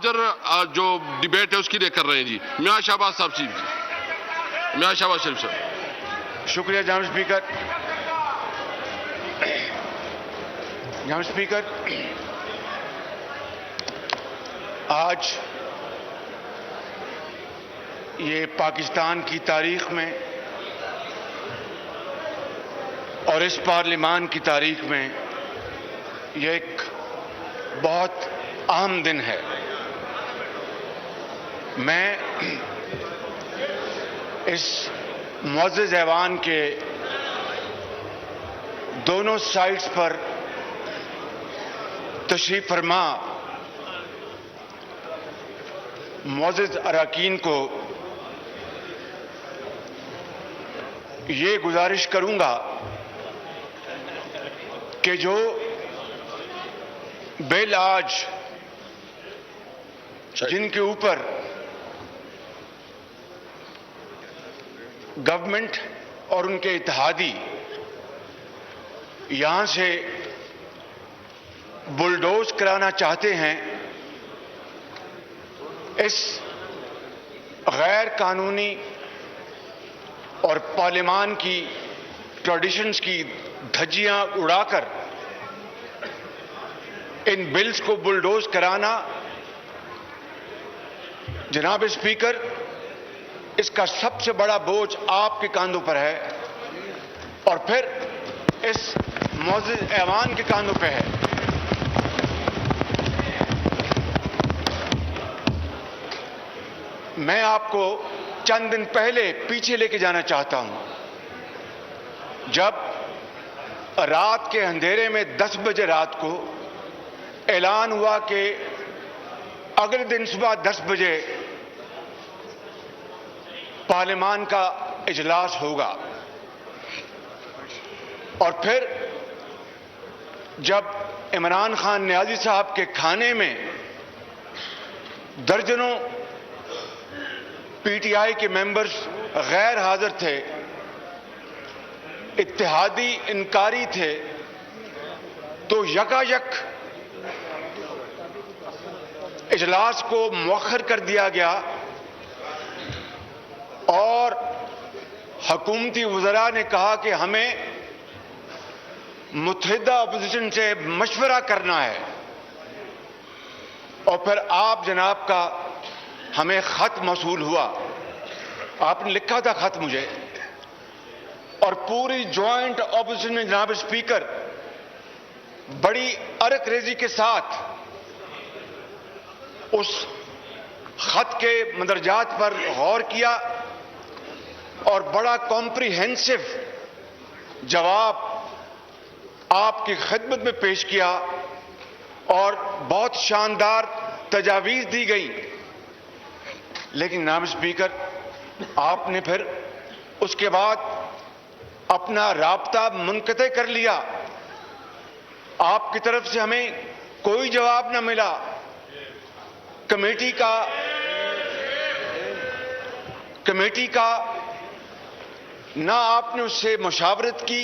Larger جو debate ہے اس کے لیے کر رہے ہیں جی. میاں شہباز صاحب جی. میاں شہباز شریف صاحب. شکریہ جناب اسپیکر. جناب اسپیکر، آج یہ پاکستان کی تاریخ میں اور اس پارلیمان کی تاریخ میں یہ ایک بہت اہم دن ہے. میں اس معزز ایوان کے دونوں سائٹس پر تشریف فرما معزز اراکین کو یہ گزارش کروں گا کہ جو بل آج جن کے اوپر گورنمنٹ اور ان کے اتحادی یہاں سے بلڈوز کرانا چاہتے ہیں، اس غیر قانونی اور پارلیمان کی ٹریڈیشنز کی دھجیاں اڑا کر ان بلز کو بلڈوز کرانا، جناب اسپیکر، اس کا سب سے بڑا بوجھ آپ کے کاندھوں پر ہے اور پھر اس معزز ایوان کے کاندھوں پہ ہے. میں آپ کو چند دن پہلے پیچھے لے کے جانا چاہتا ہوں، جب رات کے اندھیرے میں 10 بجے رات کو اعلان ہوا کہ اگلے دن صبح 10 بجے پارلیمان کا اجلاس ہوگا، اور پھر جب عمران خان نیازی صاحب کے کھانے میں درجنوں پی ٹی آئی کے ممبرز غیر حاضر تھے، اتحادی انکاری تھے، تو یکایک اجلاس کو مؤخر کر دیا گیا اور حکومتی وزراء نے کہا کہ ہمیں متحدہ اپوزیشن سے مشورہ کرنا ہے. اور پھر آپ جناب کا ہمیں خط موصول ہوا، آپ نے لکھا تھا خط مجھے، اور پوری جوائنٹ اپوزیشن میں جناب اسپیکر بڑی ارک ریزی کے ساتھ اس خط کے مندرجات پر غور کیا اور بڑا کمپریہنسو جواب آپ کی خدمت میں پیش کیا اور بہت شاندار تجاویز دی گئی. لیکن جناب اسپیکر، آپ نے پھر اس کے بعد اپنا رابطہ منقطع کر لیا. آپ کی طرف سے ہمیں کوئی جواب نہ ملا. کمیٹی کا نہ آپ نے اس سے مشاورت کی،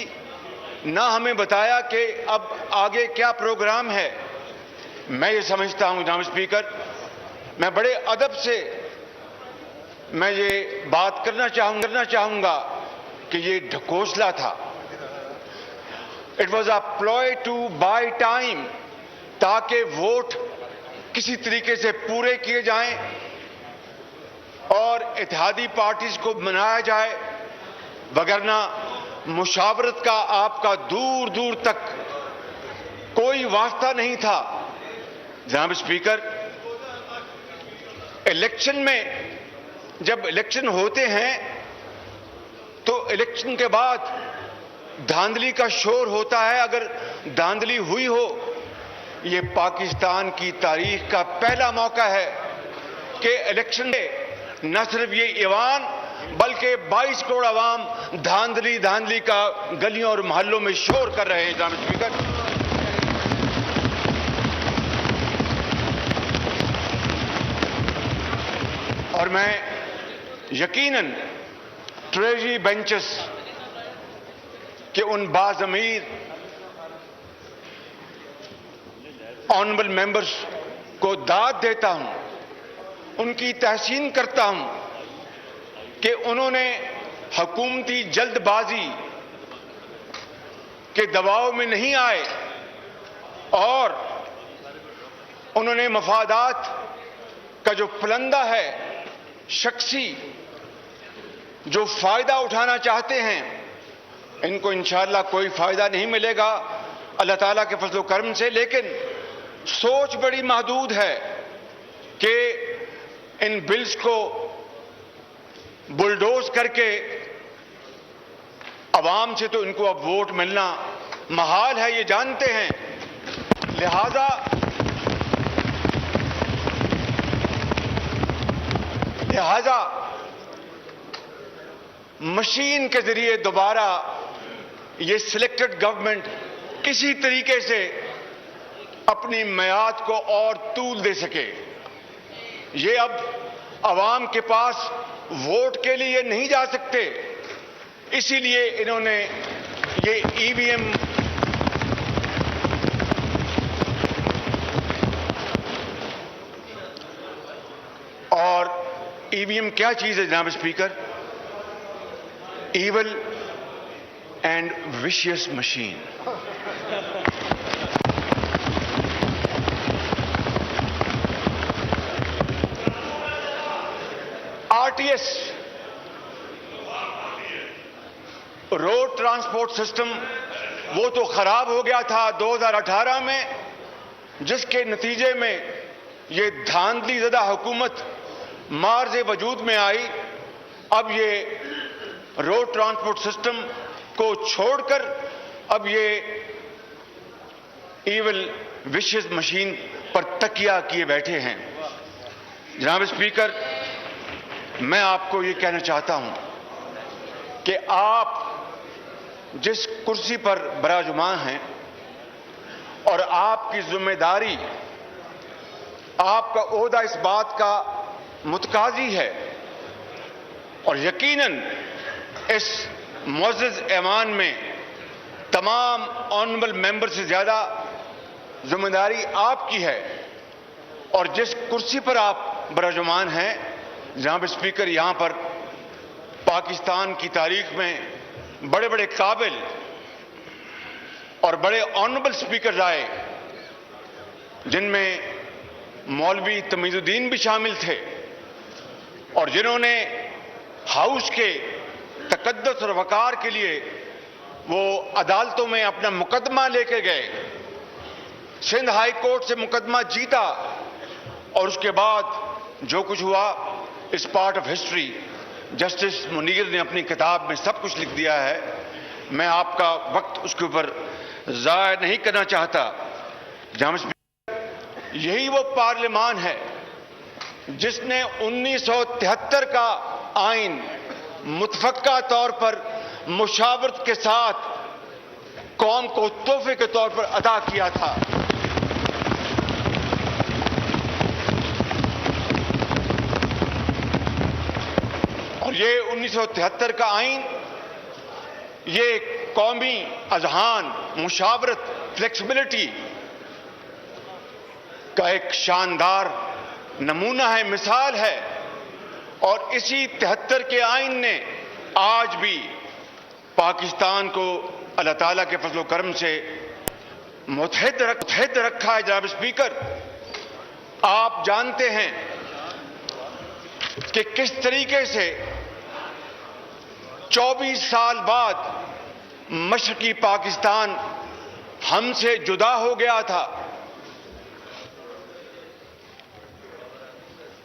نہ ہمیں بتایا کہ اب آگے کیا پروگرام ہے. میں یہ سمجھتا ہوں جناب اسپیکر، میں بڑے ادب سے میں یہ بات کرنا چاہوں گا کہ یہ ڈھکوسلا تھا. It was a ploy to buy time, تاکہ ووٹ کسی طریقے سے پورے کیے جائیں اور اتحادی پارٹیز کو منایا جائے، وگرنہ مشاورت کا آپ کا دور دور تک کوئی واسطہ نہیں تھا. جناب اسپیکر، الیکشن میں جب الیکشن ہوتے ہیں تو الیکشن کے بعد دھاندلی کا شور ہوتا ہے. اگر دھاندلی ہوئی ہو، یہ پاکستان کی تاریخ کا پہلا موقع ہے کہ الیکشن میں نہ صرف یہ ایوان بلکہ 22 کروڑ عوام دھاندلی کا گلیوں اور محلوں میں شور کر رہے ہیں. جناب اسپیکر، اور میں یقیناً ٹریجری بینچز کے ان باضمیر آنریبل ممبرز کو داد دیتا ہوں ان کی تحسین کرتا ہوں کہ انہوں نے حکومتی جلد بازی کے دباؤ میں نہیں آئے اور انہوں نے مفادات کا جو پلندہ ہے، شخصی جو فائدہ اٹھانا چاہتے ہیں، ان کو انشاءاللہ کوئی فائدہ نہیں ملے گا اللہ تعالیٰ کے فضل و کرم سے، لیکن سوچ بڑی محدود ہے کہ ان بلز کو بلڈوز کر کے عوام سے تو ان کو اب ووٹ ملنا محال ہے، یہ جانتے ہیں، لہذا مشین کے ذریعے دوبارہ یہ سلیکٹڈ گورنمنٹ کسی طریقے سے اپنی میعاد کو اور طول دے سکے۔ یہ اب عوام کے پاس ووٹ کے لیے نہیں جا سکتے، اسی لیے انہوں نے یہ ای وی ایم اور ای وی ایم کیا چیز ہے جناب speaker? Evil and vicious machine. R T S road transport system وہ تو خراب ہو گیا تھا 2018 میں، جس کے نتیجے میں یہ دھاندلی زدہ حکومت مارز وجود میں آئی۔ اب یہ روڈ ٹرانسپورٹ سسٹم کو چھوڑ کر اب یہ ایول وشیس مشین پر تکیہ کیے بیٹھے ہیں۔ جناب اسپیکر، میں آپ کو یہ کہنا چاہتا ہوں کہ آپ جس کرسی پر براجمان ہیں اور آپ کی ذمہ داری، آپ کا عہدہ اس بات کا متقاضی ہے، اور یقیناً اس معزز ایوان میں تمام آنریبل ممبر سے زیادہ ذمہ داری آپ کی ہے، اور جس کرسی پر آپ براجمان ہیں جناب اسپیکر، یہاں پر پاکستان کی تاریخ میں بڑے بڑے قابل اور بڑے آنریبل اسپیکر آئے، جن میں مولوی تمیز الدین بھی شامل تھے، اور جنہوں نے ہاؤس کے تقدس اور وقار کے لیے وہ عدالتوں میں اپنا مقدمہ لے کے گئے، سندھ ہائی کورٹ سے مقدمہ جیتا، اور اس کے بعد جو کچھ ہوا اس part of history justice Munir نے اپنی کتاب میں سب کچھ لکھ دیا ہے۔ میں آپ کا وقت اس کے اوپر ضائع نہیں کرنا چاہتا۔ یہی وہ پارلیمان ہے جس نے 1973 کا آئین متفقہ طور پر مشاورت کے ساتھ قوم کو تحفے کے طور پر عطا کیا تھا۔ اور یہ 1973 کا آئین یہ قومی اذہان، مشاورت، فلیکسیبلٹی کا ایک شاندار نمونہ ہے، مثال ہے، اور اسی 73 کے آئین نے آج بھی پاکستان کو اللہ تعالیٰ کے فضل و کرم سے متحد رکھا ہے۔ جناب اسپیکر، آپ جانتے ہیں کہ کس طریقے سے 24 سال بعد مشرقی پاکستان ہم سے جدا ہو گیا تھا۔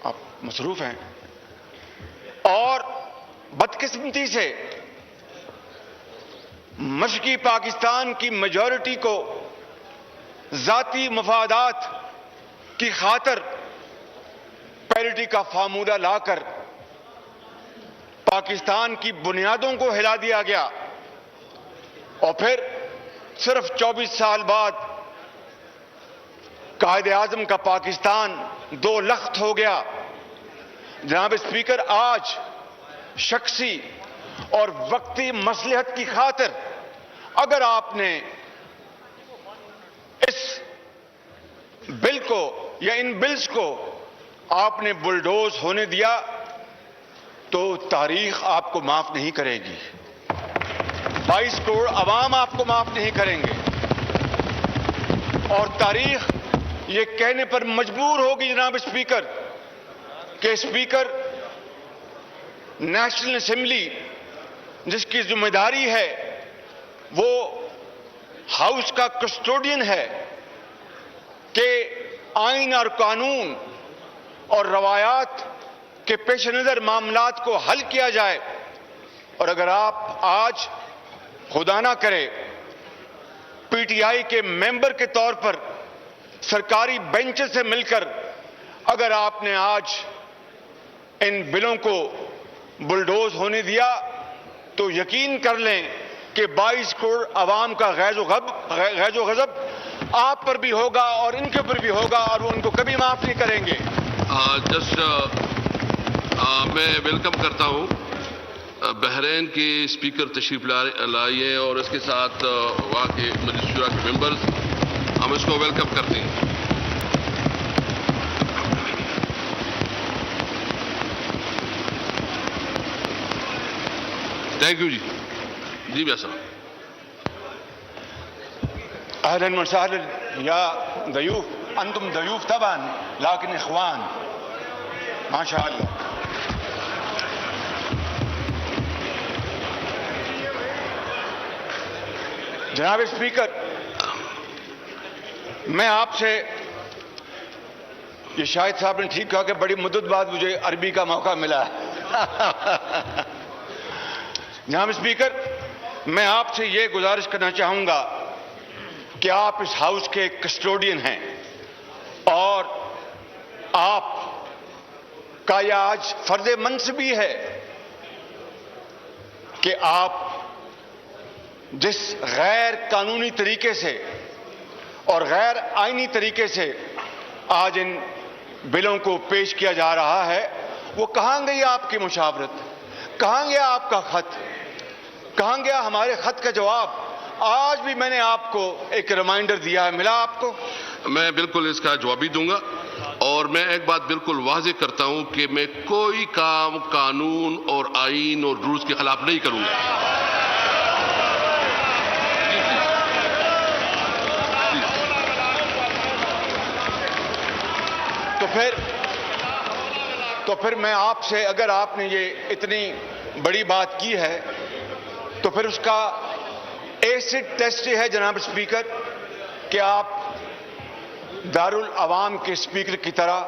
آپ مصروف ہیں، اور بدقسمتی سے مشرقی پاکستان کی میجورٹی کو ذاتی مفادات کی خاطر پیرٹی کا فارمولہ لا کر پاکستان کی بنیادوں کو ہلا دیا گیا، اور پھر صرف 24 سال بعد قائد اعظم کا پاکستان دو لخت ہو گیا۔ جناب اسپیکر، آج شخصی اور وقتی مصلحت کی خاطر اگر آپ نے اس بل کو یا ان بلز کو آپ نے بلڈوز ہونے دیا تو تاریخ آپ کو معاف نہیں کرے گی. 22 کروڑ عوام آپ کو معاف نہیں کریں گے, اور تاریخ یہ کہنے پر مجبور ہوگی جناب اسپیکر کہ اسپیکر نیشنل اسمبلی جس کی ذمہ داری ہے وہ ہاؤس کا کسٹوڈین ہے کہ آئین اور قانون اور روایات کے پیش نظر معاملات کو حل کیا جائے. اور اگر آپ آج خدا نہ کرے پی ٹی آئی کے ممبر کے طور پر سرکاری بینچ سے مل کر اگر آپ نے آج ان بلوں کو بلڈوز ہونے دیا تو یقین کر لیں کہ 22 کروڑ عوام کا غیظ و غضب آپ پر بھی ہوگا اور ان کے اوپر بھی ہوگا, اور وہ ان کو کبھی معاف نہیں کریں گے. میں ویلکم کرتا ہوں بحرین کے اسپیکر تشریف لائے ہیں اور اس کے ساتھ وہاں کے مجلس شورا کے ممبرز, ہم اس کو ویلکم کرتے ہیں. تھینک یو جی بھیا صاحب. اهلا وسهلا يا ضيوف, انتم ضيوف طبعا لكن اخوان ما شاء الله. جناب اسپیکر, میں آپ سے, یہ شاہد صاحب نے ٹھیک کہا کہ بڑی مدت بعد مجھے عربی کا موقع ملا ہے. جناب اسپیکر, میں آپ سے یہ گزارش کرنا چاہوں گا کہ آپ اس ہاؤس کے کسٹوڈین ہیں اور آپ کا یہ آج فرض منصبی ہے کہ آپ جس غیر قانونی طریقے سے اور غیر آئینی طریقے سے آج ان بلوں کو پیش کیا جا رہا ہے, وہ کہاں گئی آپ کی مشاورت, کہاں گیا آپ کا خط, کہاں گیا ہمارے خط کا جواب؟ آج بھی میں نے آپ کو ایک ریمائنڈر دیا ہے, ملا آپ کو؟ میں بالکل اس کا جواب بھی دوں گا, اور میں ایک بات بالکل واضح کرتا ہوں کہ میں کوئی کام قانون اور آئین اور رولز کے خلاف نہیں کروں گا. تو پھر میں آپ سے, اگر آپ نے یہ اتنی بڑی بات کی ہے تو پھر اس کا ایسڈ ٹیسٹ یہ ہے جناب اسپیکر کہ آپ دارالعوام کے اسپیکر کی طرح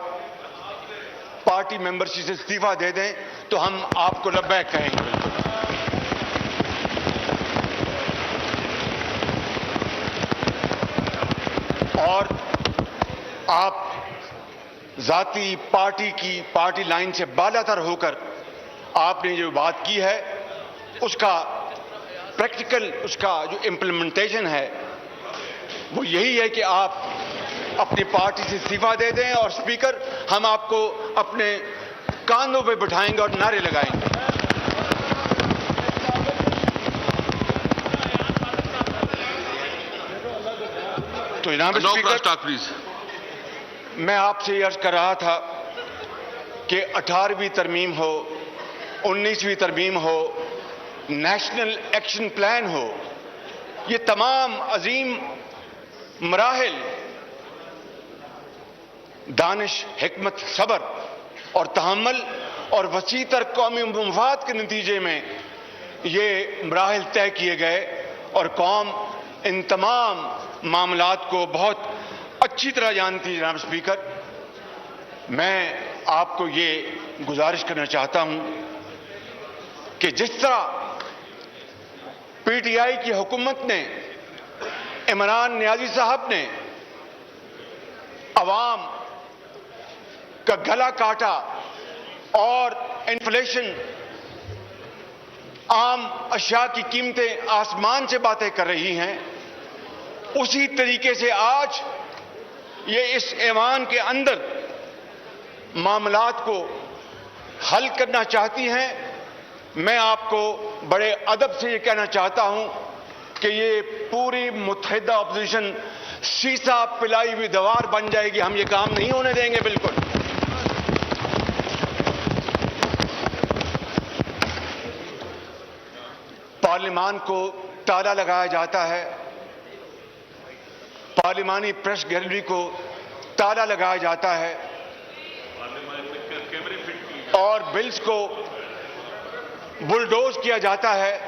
پارٹی ممبرشپ سے استعفیٰ دے دیں تو ہم آپ کو لبیک کہیں گے. اور آپ ذاتی پارٹی لائن سے بالا تر ہو کر آپ نے جو بات کی ہے اس کا پریکٹیکل, اس کا جو امپلیمنٹیشن ہے وہ یہی ہے کہ آپ اپنی پارٹی سے استعفیٰ دے دیں, اور اسپیکر ہم آپ کو اپنے کاندھوں پہ بٹھائیں گے اور نعرے لگائیں گے. تو جناب اسپیکر, میں آپ سے یہ عرض کر رہا تھا کہ 18ویں ترمیم ہو, 19ویں ترمیم ہو, نیشنل ایکشن پلان ہو, یہ تمام عظیم مراحل دانش, حکمت, صبر اور تحمل اور وسیع تر قومی مفاد کے نتیجے میں یہ مراحل طے کیے گئے, اور قوم ان تمام معاملات کو بہت اچھی طرح جانتی ہے. جناب اسپیکر, میں آپ کو یہ گزارش کرنا چاہتا ہوں کہ جس طرح پی ٹی آئی کی حکومت نے, عمران نیازی صاحب نے عوام کا گلا کاٹا اور انفلیشن, عام اشیاء کی قیمتیں آسمان سے باتیں کر رہی ہیں, اسی طریقے سے آج یہ اس ایوان کے اندر معاملات کو حل کرنا چاہتی ہیں. میں آپ کو بڑے ادب سے یہ کہنا چاہتا ہوں کہ یہ پوری متحدہ اپوزیشن سیسا پلائی ہوئی دیوار بن جائے گی, ہم یہ کام نہیں ہونے دیں گے بالکل. پارلیمان کو تالا لگایا جاتا ہے، پارلیمانی پریس گیلری کو تالا لگایا جاتا ہے اور بلز کو بلڈوز کیا جاتا ہے.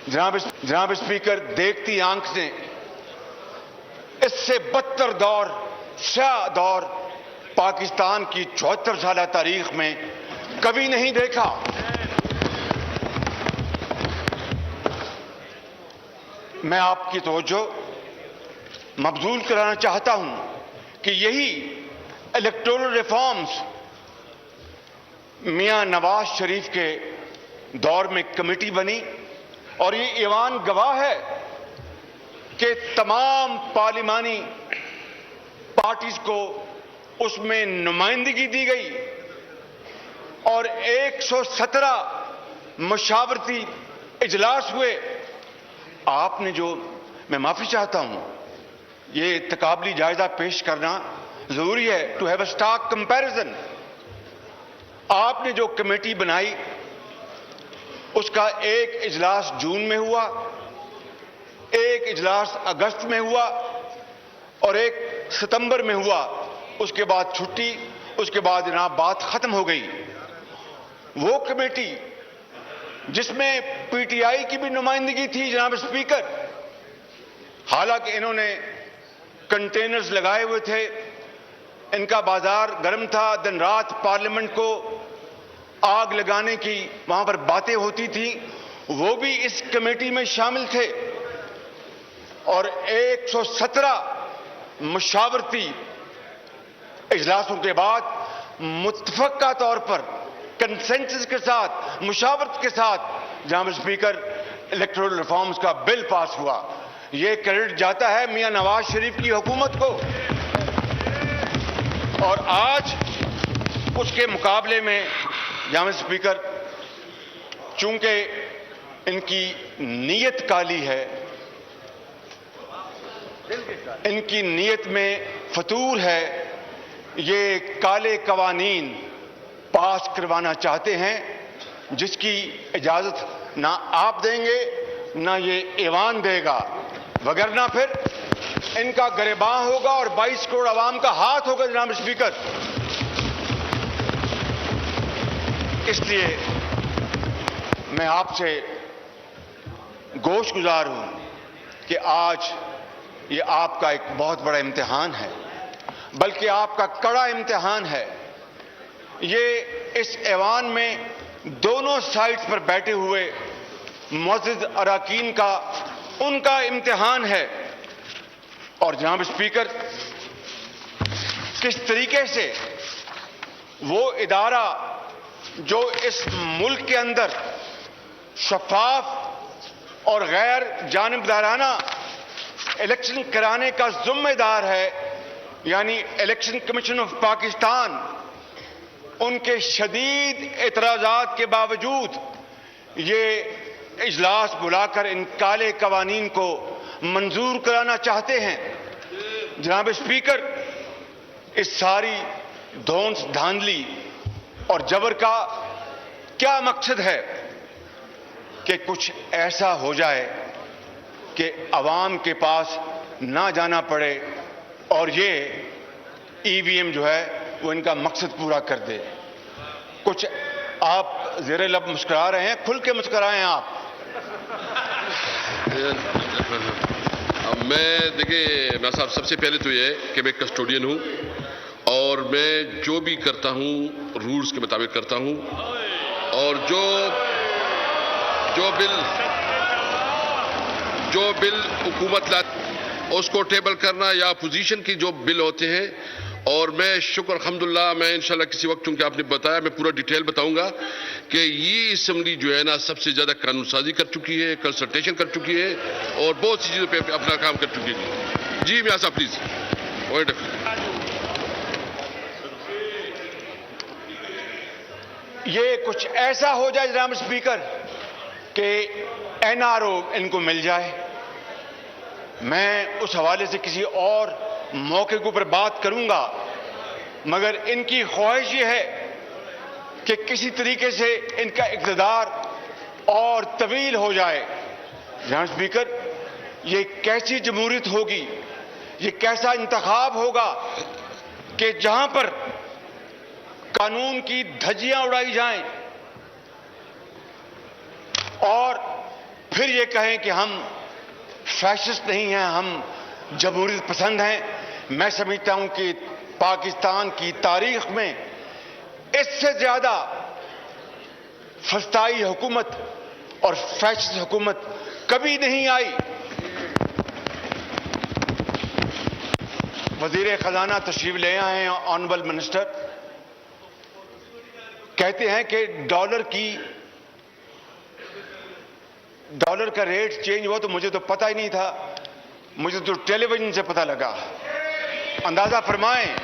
جناب اسپیکر، دیکھتی آنکھ نے اس سے بدتر دور، سیاہ دور پاکستان کی 74 سالہ تاریخ میں کبھی نہیں دیکھا. میں آپ کی توجہ مبذول کرانا چاہتا ہوں کہ یہی الیکٹورل ریفارمز میاں نواز شریف کے دور میں کمیٹی بنی اور یہ ایوان گواہ ہے کہ تمام پارلیمانی پارٹیز کو اس میں نمائندگی دی گئی اور 117 مشاورتی اجلاس ہوئے. آپ نے جو، میں معافی چاہتا ہوں، یہ تقابلی جائزہ پیش کرنا ضروری ہے، to have a stark comparison. آپ نے جو کمیٹی بنائی اس کا ایک اجلاس جون میں ہوا، ایک اجلاس اگست میں ہوا اور ایک ستمبر میں ہوا. اس کے بعد چھٹی، اس کے بعد جناب بات ختم ہو گئی. وہ کمیٹی جس میں پی ٹی آئی کی بھی نمائندگی تھی جناب اسپیکر، حالانکہ انہوں نے کنٹینرز لگائے ہوئے تھے، ان کا بازار گرم تھا، دن رات پارلیمنٹ کو آگ لگانے کی وہاں پر باتیں ہوتی تھیں، وہ بھی اس کمیٹی میں شامل تھے. اور 117 مشاورتی اجلاسوں کے بعد متفقہ طور پر کنسنسس کے ساتھ، مشاورت کے ساتھ جناب اسپیکر الیکٹورل ریفارمز کا بل پاس ہوا. یہ کریڈٹ جاتا ہے میاں نواز شریف کی حکومت کو. اور آج اس کے مقابلے میں جناب اسپیکر، چونکہ ان کی نیت کالی ہے، ان کی نیت میں فتور ہے، یہ کالے قوانین پاس کروانا چاہتے ہیں جس کی اجازت نہ آپ دیں گے نہ یہ ایوان دے گا، وگرنہ پھر ان کا گریباں ہوگا اور 22 کروڑ عوام کا ہاتھ ہوگا جناب اسپیکر. اس لیے میں آپ سے گوش گزار ہوں کہ آج یہ آپ کا ایک بہت بڑا امتحان ہے، بلکہ آپ کا کڑا امتحان ہے. یہ اس ایوان میں دونوں سائڈز پر بیٹھے ہوئے معزز اراکین کا، ان کا امتحان ہے. اور جناب اسپیکر، کس طریقے سے وہ ادارہ جو اس ملک کے اندر شفاف اور غیر جانبدارانہ الیکشن کرانے کا ذمہ دار ہے، یعنی الیکشن کمیشن آف پاکستان، ان کے شدید اعتراضات کے باوجود یہ اجلاس بلا کر ان کالے قوانین کو منظور کرانا چاہتے ہیں. جناب اسپیکر، اس ساری دھونس دھاندلی اور جبر کا کیا مقصد ہے؟ کہ کچھ ایسا ہو جائے کہ عوام کے پاس نہ جانا پڑے اور یہ ای وی ایم جو ہے وہ ان کا مقصد پورا کر دے. کچھ آپ زیر لب مسکرا رہے ہیں، کھل کے مسکرائیں آپ. دیکھیں میں صاحب، سب سے پہلے تو یہ کہ میں کسٹوڈین ہوں اور میں جو بھی کرتا ہوں رولز کے مطابق کرتا ہوں، اور جو بل حکومت اس کو ٹیبل کرنا یا اپوزیشن کی جو بل ہوتے ہیں. اور میں شکر الحمدللہ، میں انشاءاللہ کسی وقت، چونکہ آپ نے بتایا، میں پورا ڈیٹیل بتاؤں گا کہ یہ اسمبلی جو ہے نا سب سے زیادہ قانون سازی کر چکی ہے، کنسلٹیشن کر چکی ہے اور بہت سی چیزوں پہ اپنا کام کر چکی ہے. جی میاں صاحب پلیز. یہ کچھ ایسا ہو جائے جناب اسپیکر کہ این آر او ان کو مل جائے. میں اس حوالے سے کسی اور موقع کے اوپر بات کروں گا، مگر ان کی خواہش یہ ہے کہ کسی طریقے سے ان کا اقتدار اور طویل ہو جائے. جناب اسپیکر، یہ کیسی جمہوریت ہوگی، یہ کیسا انتخاب ہوگا کہ جہاں پر قانون کی دھجیاں اڑائی جائیں اور پھر یہ کہیں کہ ہم فیشسٹ نہیں ہیں، ہم جمہوریت پسند ہیں. میں سمجھتا ہوں کہ پاکستان کی تاریخ میں اس سے زیادہ فسطائی حکومت اور فیشسٹ حکومت کبھی نہیں آئی. وزیر خزانہ تشریف لے آئے ہیں، آنریبل منسٹر، کہتے ہیں کہ ڈالر کا ریٹ چینج ہوا. تو مجھے تو پتہ ہی نہیں تھا، مجھے تو ٹیلی ویژن سے پتہ لگا. اندازہ فرمائیں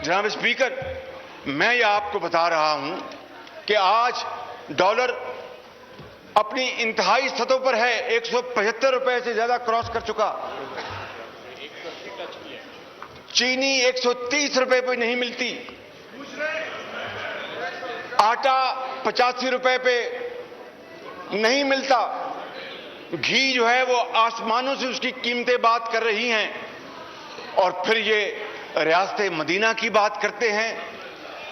جناب اسپیکر، میں یہ آپ کو بتا رہا ہوں کہ آج ڈالر اپنی انتہائی سطح پر ہے، 175 روپے سے زیادہ کراس کر چکا. چینی 130 روپے پہ نہیں ملتی، آٹا 85 روپے پہ نہیں ملتا، گھی جو ہے وہ آسمانوں سے اس کی قیمتیں بات کر رہی ہیں. اور پھر یہ ریاست مدینہ کی بات کرتے ہیں.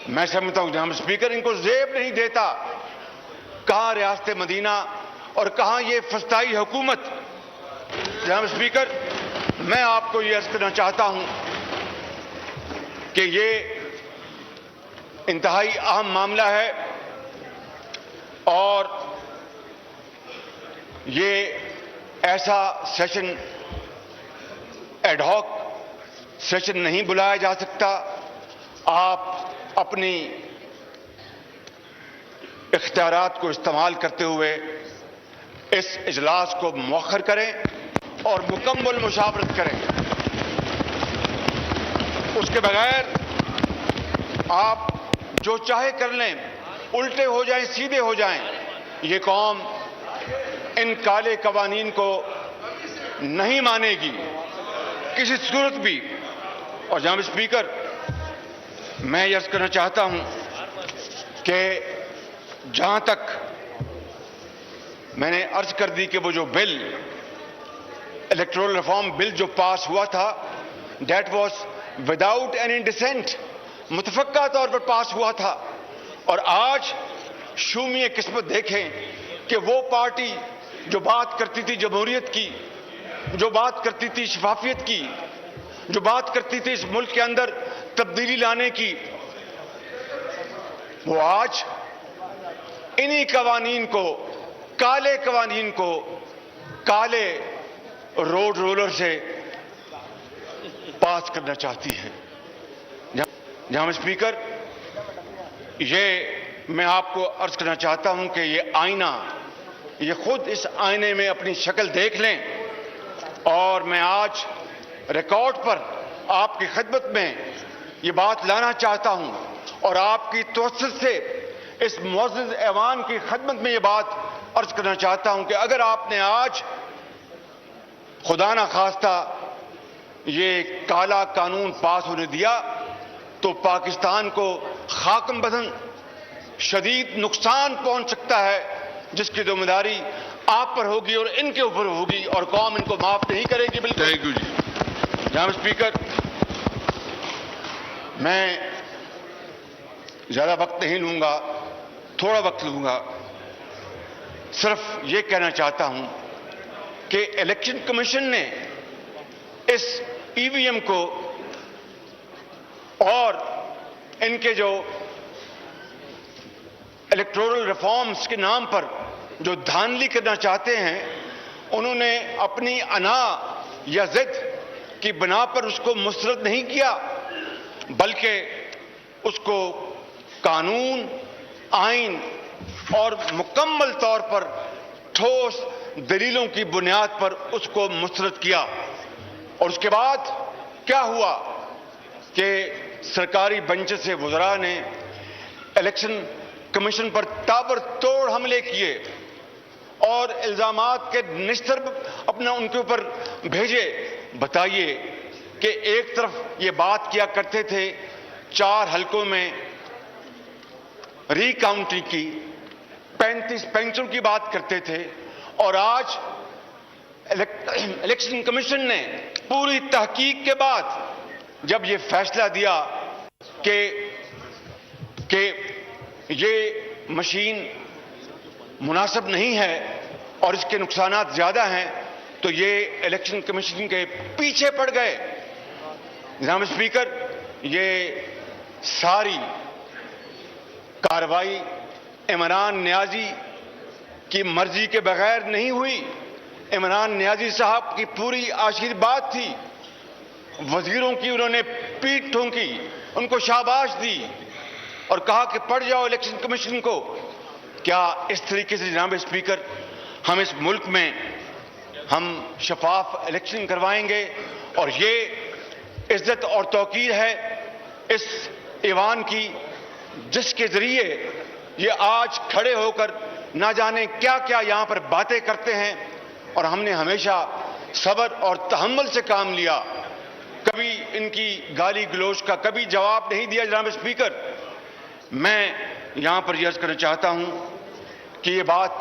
میں سمجھتا ہوں جناب اسپیکر، ان کو زیب نہیں دیتا. کہاں ریاست مدینہ اور کہاں یہ فسطائی حکومت. جناب اسپیکر، میں آپ کو یہ عرض کرنا چاہتا ہوں کہ یہ انتہائی اہم معاملہ ہے اور یہ ایسا سیشن ایڈ ہاک سیشن نہیں بلایا جا سکتا. آپ اپنی اختیارات کو استعمال کرتے ہوئے اس اجلاس کو مؤخر کریں اور مکمل مشاورت کریں. اس کے بغیر آپ جو چاہے کر لیں، الٹے ہو جائیں، سیدھے ہو جائیں، یہ قوم ان کالے قوانین کو نہیں مانے گی کسی صورت بھی. اور جناب اسپیکر، میں یہ عرض کرنا چاہتا ہوں کہ جہاں تک میں نے عرض کر دی کہ وہ جو بل، الیکٹورل ریفارم بل جو پاس ہوا تھا، that was without any dissent, متفقہ طور پر پاس ہوا تھا. اور آج شومیہ قسمت دیکھیں کہ وہ پارٹی جو بات کرتی تھی جمہوریت کی، جو بات کرتی تھی شفافیت کی، جو بات کرتی تھی اس ملک کے اندر تبدیلی لانے کی، وہ آج انہی قوانین کو، کالے قوانین کو، کالے روڈ رولر سے پاس کرنا چاہتی ہے. جناب اسپیکر، یہ میں آپ کو عرض کرنا چاہتا ہوں کہ یہ آئینہ، یہ خود اس آئینے میں اپنی شکل دیکھ لیں. اور میں آج ریکارڈ پر آپ کی خدمت میں یہ بات لانا چاہتا ہوں اور آپ کی توسط سے اس معزز ایوان کی خدمت میں یہ بات عرض کرنا چاہتا ہوں کہ اگر آپ نے آج خدا نہ خواستہ یہ کالا قانون پاس ہونے دیا تو پاکستان کو خاکم بدن شدید نقصان پہنچ سکتا ہے، جس کی ذمہ داری آپ پر ہوگی اور ان کے اوپر ہوگی، اور قوم ان کو معاف نہیں کرے گی. بالکل. تھینک یو جی. جناب اسپیکر، میں زیادہ وقت نہیں لوں گا، تھوڑا وقت لوں گا. صرف یہ کہنا چاہتا ہوں کہ الیکشن کمیشن نے اس ای وی ایم کو اور ان کے جو الیکٹورل ریفارمز کے نام پر جو دھاندلی کرنا چاہتے ہیں، انہوں نے اپنی انا یا ضد کی بنا پر اس کو مسترد نہیں کیا، بلکہ اس کو قانون، آئین اور مکمل طور پر ٹھوس دلیلوں کی بنیاد پر اس کو مسترد کیا. اور اس کے بعد کیا ہوا کہ سرکاری بنچ سے وزراء نے الیکشن کمیشن پر تابر توڑ حملے کیے اور الزامات کے نشتر اپنا ان کے اوپر بھیجے. بتائیے کہ ایک طرف یہ بات کیا کرتے تھے 4 حلقوں میں ری کاؤنٹنگ کی، 35 پینشن کی بات کرتے تھے، اور آج الیکشن کمیشن نے پوری تحقیق کے بعد جب یہ فیصلہ دیا کہ یہ مشین مناسب نہیں ہے اور اس کے نقصانات زیادہ ہیں، تو یہ الیکشن کمیشن کے پیچھے پڑ گئے۔ جناب اسپیکر، یہ ساری کارروائی عمران نیازی کی مرضی کے بغیر نہیں ہوئی۔ عمران نیازی صاحب کی پوری آشیرواد تھی، وزیروں کی انہوں نے پیٹھ ٹھونکی، ان کو شاباش دی اور کہا کہ پڑھ جاؤ الیکشن کمیشن کو۔ کیا اس طریقے سے جناب اسپیکر ہم اس ملک میں ہم شفاف الیکشن کروائیں گے؟ اور یہ عزت اور توقیر ہے اس ایوان کی، جس کے ذریعے یہ آج کھڑے ہو کر نہ جانے کیا کیا یہاں پر باتیں کرتے ہیں، اور ہم نے ہمیشہ صبر اور تحمل سے کام لیا، کبھی ان کی گالی گلوچ کا کبھی جواب نہیں دیا۔ جناب اسپیکر، میں یہاں پر یہ عرض کرنا چاہتا ہوں کہ یہ بات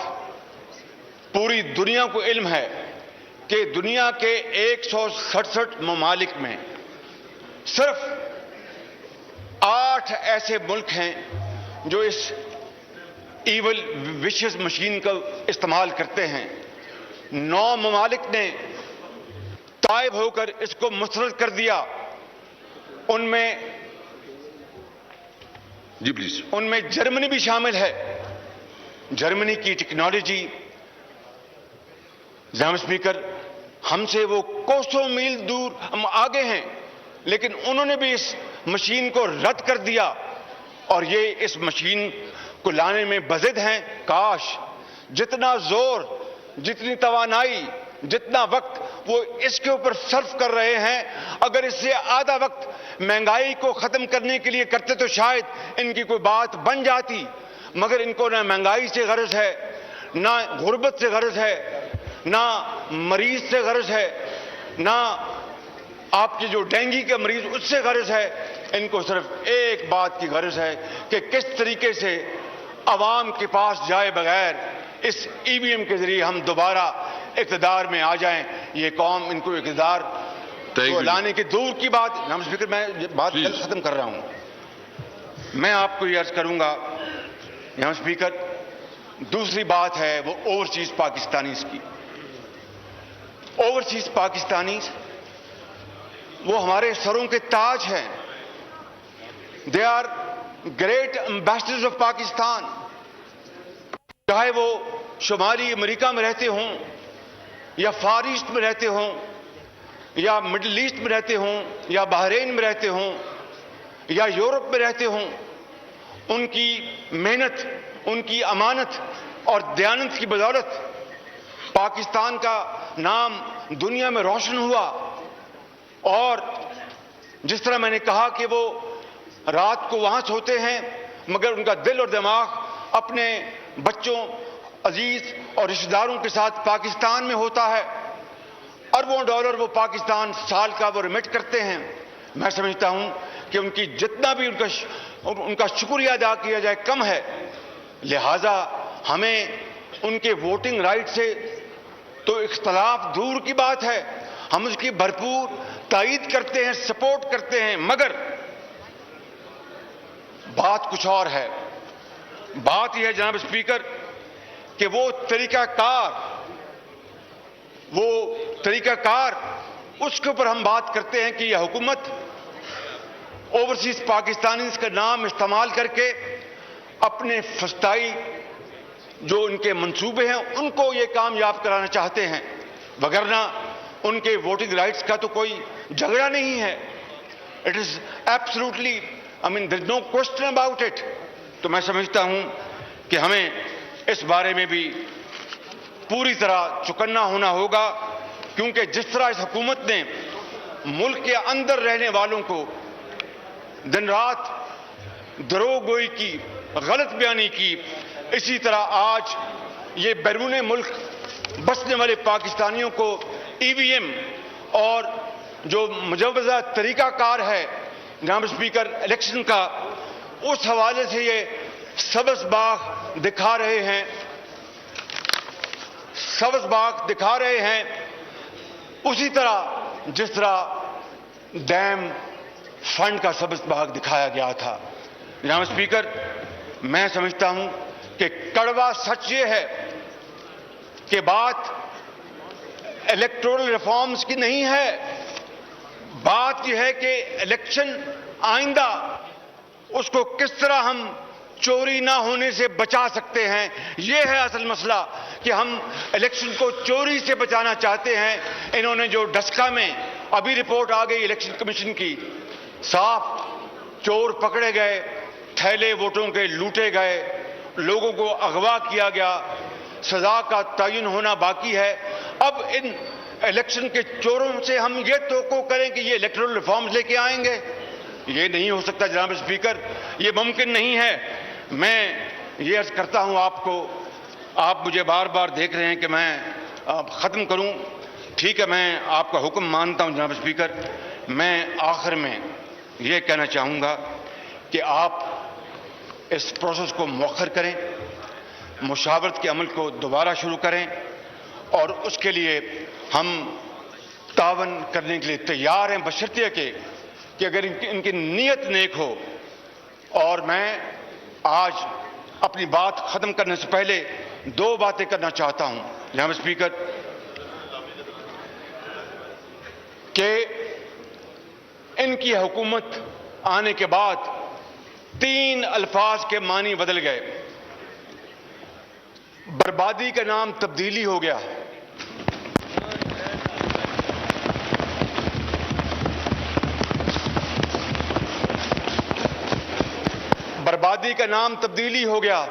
پوری دنیا کو علم ہے کہ دنیا کے 167 ممالک میں صرف 8 ایسے ملک ہیں جو اس ایول وشز مشین کا استعمال کرتے ہیں۔ 9 ممالک نے تائب ہو کر اس کو مسترد کر دیا۔ ان میں جرمنی بھی شامل ہے۔ جرمنی کی ٹیکنالوجی، جناب اسپیکر، ہم سے وہ کوسوں میل دور ہم آگے ہیں، لیکن انہوں نے بھی اس مشین کو رد کر دیا، اور یہ اس مشین کو لانے میں بضد ہیں۔ کاش جتنا زور، جتنی توانائی، جتنا وقت وہ اس کے اوپر صرف کر رہے ہیں، اگر اس سے آدھا وقت مہنگائی کو ختم کرنے کے لیے کرتے تو شاید ان کی کوئی بات بن جاتی، مگر ان کو نہ مہنگائی سے غرض ہے، نہ غربت سے غرض ہے، نہ مریض سے غرض ہے، نہ آپ کے جو ڈینگی کے مریض اس سے غرض ہے۔ ان کو صرف ایک بات کی غرض ہے کہ کس طریقے سے عوام کے پاس جائے بغیر اس ای وی ایم کے ذریعے ہم دوبارہ اقتدار میں آ جائیں۔ یہ قوم ان کو اقتدار لانے کی دور کی بات۔ جناب اسپیکر، میں بات ختم کر رہا ہوں۔ میں آپ کو یہ عرض کروں گا جناب اسپیکر، دوسری بات ہے وہ اوورسیز پاکستانیز کی۔ اوورسیز پاکستانیز وہ ہمارے سروں کے تاج ہیں۔ They are great ambassadors of Pakistan, چاہے وہ شمالی امریکہ میں رہتے ہوں، یا فار ایسٹ میں رہتے ہوں، یا مڈل ایسٹ میں رہتے ہوں، یا بحرین میں رہتے ہوں، یا یورپ میں رہتے ہوں۔ ان کی محنت، ان کی امانت اور دیانت کی بدولت پاکستان کا نام دنیا میں روشن ہوا۔ اور جس طرح میں نے کہا کہ وہ رات کو وہاں سوتے ہیں، مگر ان کا دل اور دماغ اپنے بچوں، عزیز اور رشتہ داروں کے ساتھ پاکستان میں ہوتا ہے۔ اربوں ڈالر وہ پاکستان سال کا وہ ریمٹ کرتے ہیں۔ میں سمجھتا ہوں کہ ان کی جتنا بھی ان کا شکریہ ادا کیا جائے کم ہے، لہذا ہمیں ان کے ووٹنگ رائٹ سے تو اختلاف دور کی بات ہے، ہم اس کی بھرپور تائید کرتے ہیں، سپورٹ کرتے ہیں، مگر بات کچھ اور ہے۔ بات یہ ہے جناب اسپیکر کہ وہ طریقہ کار اس کے اوپر ہم بات کرتے ہیں کہ یہ حکومت اوورسیز پاکستانیز کا نام استعمال کر کے اپنے فسطائی جو ان کے منصوبے ہیں ان کو یہ کامیاب کرانا چاہتے ہیں، وگرنہ ان کے ووٹنگ رائٹس کا تو کوئی جھگڑا نہیں ہے۔ It is absolutely there is no question about it۔ تو میں سمجھتا ہوں کہ ہمیں اس بارے میں بھی پوری طرح چوکنا ہونا ہوگا، کیونکہ جس طرح اس حکومت نے ملک کے اندر رہنے والوں کو دن رات دروغ گوئی کی، غلط بیانی کی، اسی طرح آج یہ بیرون ملک بسنے والے پاکستانیوں کو ای وی ایم اور جو مجوزہ طریقہ کار ہے جناب اسپیکر الیکشن کا، اس حوالے سے یہ سبز باغ دکھا رہے ہیں، سبز باغ دکھا رہے ہیں، اسی طرح جس طرح ڈیم فنڈ کا سبز باغ دکھایا گیا تھا۔ جناب اسپیکر، میں سمجھتا ہوں کہ کڑوا سچ یہ ہے کہ بات الیکٹورل ریفارمز کی نہیں ہے، بات یہ ہے کہ الیکشن آئندہ اس کو کس طرح ہم چوری نہ ہونے سے بچا سکتے ہیں۔ یہ ہے اصل مسئلہ کہ ہم الیکشن کو چوری سے بچانا چاہتے ہیں۔ انہوں نے جو ڈسکا میں ابھی رپورٹ آ گئی الیکشن کمیشن کی، صاف چور پکڑے گئے، تھیلے ووٹوں کے لوٹے گئے، لوگوں کو اغوا کیا گیا، سزا کا تعین ہونا باقی ہے۔ اب ان الیکشن کے چوروں سے ہم یہ توقع کریں کہ یہ الیکٹورل ریفارمز لے کے آئیں گے، یہ نہیں ہو سکتا جناب اسپیکر، یہ ممکن نہیں ہے۔ میں یہ عرض کرتا ہوں آپ کو، آپ مجھے بار بار دیکھ رہے ہیں کہ میں ختم کروں، ٹھیک ہے، میں آپ کا حکم مانتا ہوں جناب اسپیکر۔ میں آخر میں یہ کہنا چاہوں گا کہ آپ اس پروسیس کو مؤخر کریں، مشاورت کے عمل کو دوبارہ شروع کریں، اور اس کے لیے ہم تعاون کرنے کے لیے تیار ہیں، بشرطیہ کہ اگر ان کی نیت نیک ہو۔ اور میں آج اپنی بات ختم کرنے سے پہلے دو باتیں کرنا چاہتا ہوں جناب اسپیکر، کہ ان کی حکومت آنے کے بعد 3 الفاظ کے معنی بدل گئے۔ بربادی کا نام تبدیلی ہو گیا، بربادی کا نام تبدیلی ہو گیا،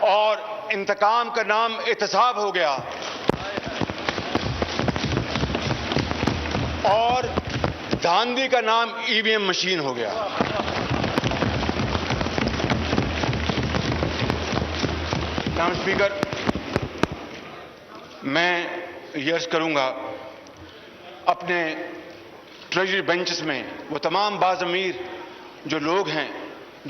اور انتقام کا نام احتساب ہو گیا، اور دھاندلی کا نام ای وی ایم مشین ہو گیا۔ جناب اسپیکر، میں یہ عرض کروں گا اپنے ٹریجری بینچز میں وہ تمام باضمیر جو لوگ ہیں